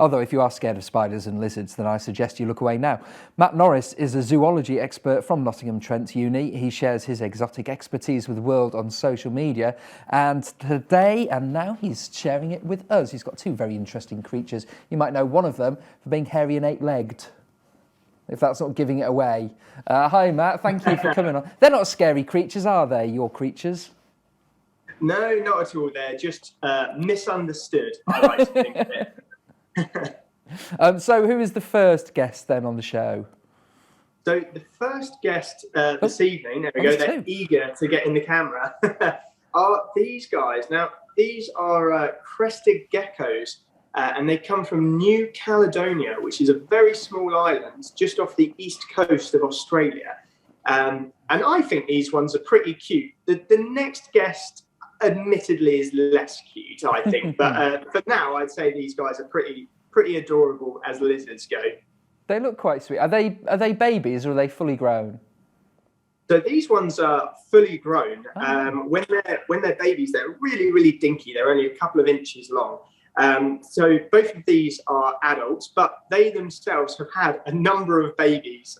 Although if you are scared of spiders and lizards, then I suggest you look away now. Matt Norris is a zoology expert from Nottingham Trent Uni. He shares his exotic expertise with the world on social media, and today and now he's sharing it with us. He's got two very interesting creatures. You might know one of them for being hairy and eight-legged, if that's not giving it away. Hi Matt, thank you for coming on. They're not scary creatures, are they, your creatures? No, not at all. They're just misunderstood, I like to think of it. So who is the first guest then on the show? So the first guest this evening, there we go, they're eager to get in the camera, are these guys. Now, these are crested geckos, and they come from New Caledonia, which is a very small island just off the east coast of Australia. And I think these ones are pretty cute. The next guest, admittedly, is less cute, I think. But for now, I'd say these guys are pretty adorable as lizards go. They look quite sweet. Are they babies or are they fully grown? So these ones are fully grown. When they're babies, they're really, really dinky. They're only a couple of inches long. So both of these are adults, but they themselves have had a number of babies.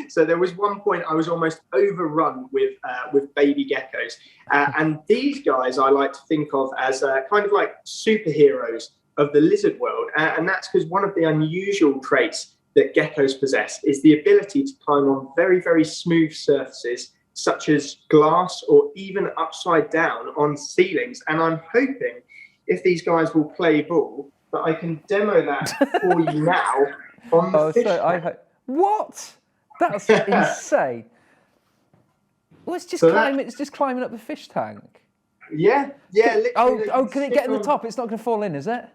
So there was one point I was almost overrun with baby geckos. And these guys I like to think of as kind of like superheroes of the lizard world. And that's because one of the unusual traits that geckos possess is the ability to climb on very, very smooth surfaces, such as glass or even upside down on ceilings. And I'm hoping, if these guys will play ball, that I can demo that for you now on the fish tank. What? That's insane. Well, it's just climbing up the fish tank. Yeah. Oh, can it get in the top? It's not going to fall in, is it?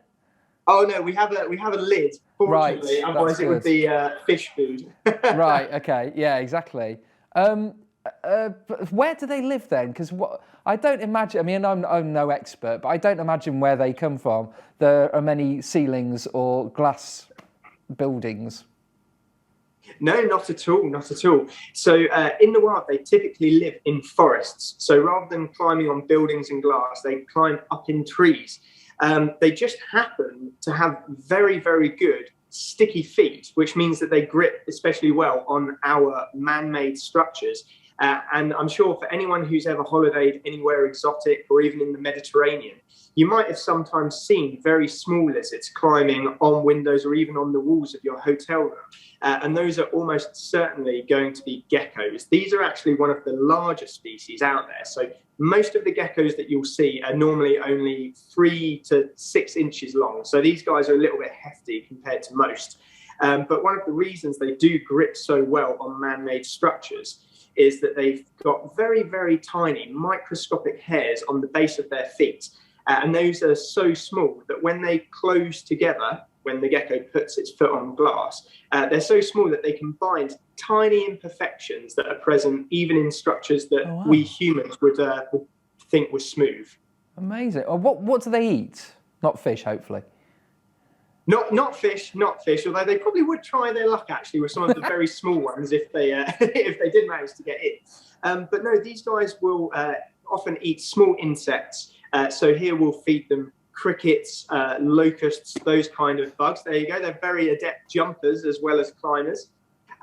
Oh no, we have a lid. Fortunately, right, otherwise it would be fish food. Right. Okay. Yeah. Exactly. But where do they live then? Because I don't imagine. I mean, I'm no expert, but I don't imagine where they come from. There are many ceilings or glass buildings. No, not at all. Not at all. So in the wild, they typically live in forests. So rather than climbing on buildings and glass, they climb up in trees. They just happen to have very, very good sticky feet, which means that they grip especially well on our man-made structures. And I'm sure for anyone who's ever holidayed anywhere exotic or even in the Mediterranean, you might have sometimes seen very small lizards climbing on windows or even on the walls of your hotel room. And those are almost certainly going to be geckos. These are actually one of the larger species out there. So most of the geckos that you'll see are normally only 3 to 6 inches long. So these guys are a little bit hefty compared to most. But one of the reasons they do grip so well on man-made structures is that they've got very, very tiny microscopic hairs on the base of their feet. And those are so small that when they close together, when the gecko puts its foot on glass, they're so small that they can bind tiny imperfections that are present even in structures that we humans would think were smooth. Amazing. What do they eat? Not fish, hopefully. Not fish. Although they probably would try their luck actually with some of the very small ones if they did manage to get in. But no, these guys will often eat small insects. So here we'll feed them crickets, locusts, those kind of bugs. There you go. They're very adept jumpers as well as climbers.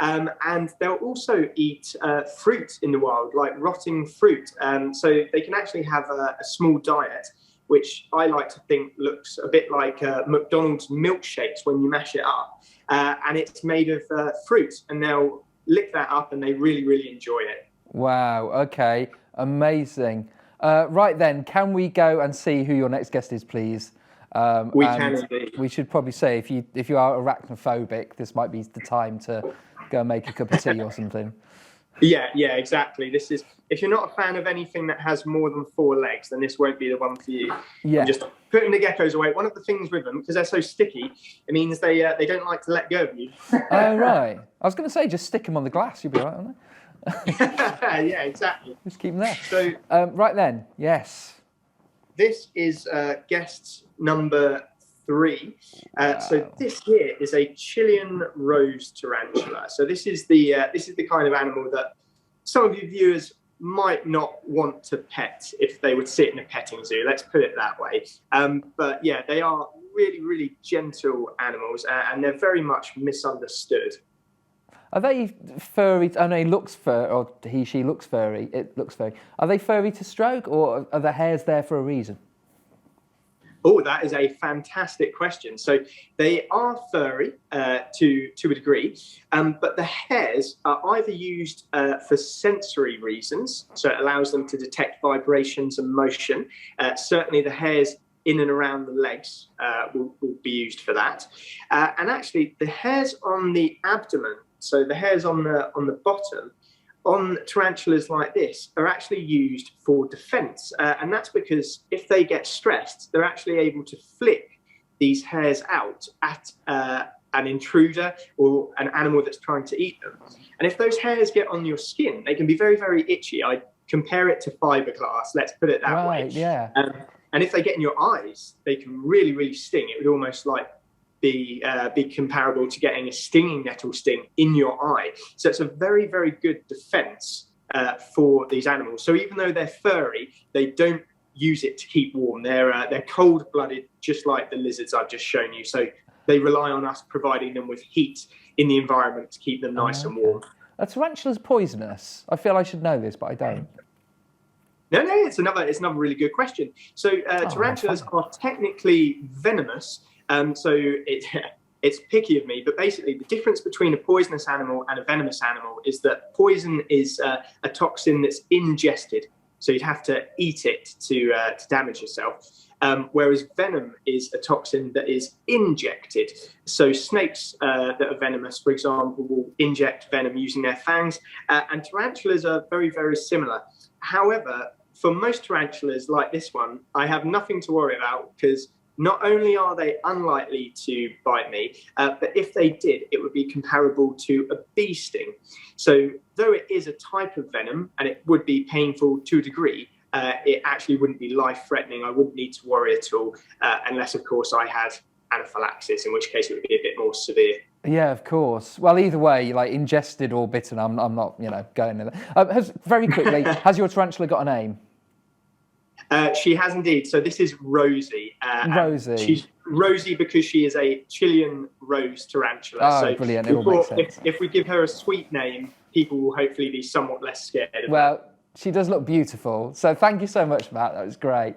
And they'll also eat fruit in the wild, like rotting fruit. So they can actually have a small diet, which I like to think looks a bit like McDonald's milkshakes when you mash it up. And it's made of fruit, and they'll lick that up and they really, really enjoy it. Wow, okay, amazing. Right then, can we go and see who your next guest is, please? We can indeed. We should probably say, if you are arachnophobic, this might be the time to go and make a cup of tea or something. Yeah, exactly. This is, if you're not a fan of anything that has more than 4 legs, then this won't be the one for you. Yeah. I'm just putting the geckos away. One of the things with them, because they're so sticky, it means they don't like to let go of you. Oh, right. I was going to say, just stick them on the glass. You'll be right, aren't they? Yeah, exactly. Just keep them there. So, right then, yes. This is guest number 3. Wow. So this here is a Chilean rose tarantula. So this is the kind of animal that some of you viewers might not want to pet if they would sit in a petting zoo. Let's put it that way. But yeah, they are really, really gentle animals, and they're very much misunderstood. Are they furry? I know he looks or she looks furry. It looks furry. Are they furry to stroke, or are the hairs there for a reason? Oh, that is a fantastic question. So they are furry to a degree, but the hairs are either used for sensory reasons, so it allows them to detect vibrations and motion. Certainly the hairs in and around the legs will be used for that. And actually the hairs on the abdomen, so the hairs on the bottom, on tarantulas like this are actually used for defense. And that's because if they get stressed, they're actually able to flick these hairs out at an intruder or an animal that's trying to eat them. And if those hairs get on your skin, they can be very, very itchy. I compare it to fiberglass, let's put it that way. Yeah. And if they get in your eyes, they can really, really sting. It would almost like be comparable to getting a stinging nettle sting in your eye. So it's a very, very good defense for these animals. So even though they're furry, they don't use it to keep warm. They're cold-blooded, just like the lizards I've just shown you. So they rely on us providing them with heat in the environment to keep them nice and warm. Are tarantulas poisonous? I feel I should know this, but I don't. No, it's another really good question. So tarantulas are technically venomous. So it's picky of me, but basically the difference between a poisonous animal and a venomous animal is that poison is a toxin that's ingested. So you'd have to eat it to damage yourself. Whereas venom is a toxin that is injected. So snakes that are venomous, for example, will inject venom using their fangs. And tarantulas are very, very similar. However, for most tarantulas like this one, I have nothing to worry about because not only are they unlikely to bite me, but if they did, it would be comparable to a bee sting. So though it is a type of venom and it would be painful to a degree, it actually wouldn't be life-threatening. I wouldn't need to worry at all, unless, of course, I had anaphylaxis, in which case it would be a bit more severe. Yeah, of course. Well, either way, like ingested or bitten, I'm not, going there. Very quickly, has your tarantula got a name? She has indeed. So this is Rosie. Rosie. She's Rosie because she is a Chilean rose tarantula. Oh, so brilliant. It all makes sense. If we give her a sweet name, people will hopefully be somewhat less scared of her. Well, she does look beautiful. So thank you so much, Matt. That was great.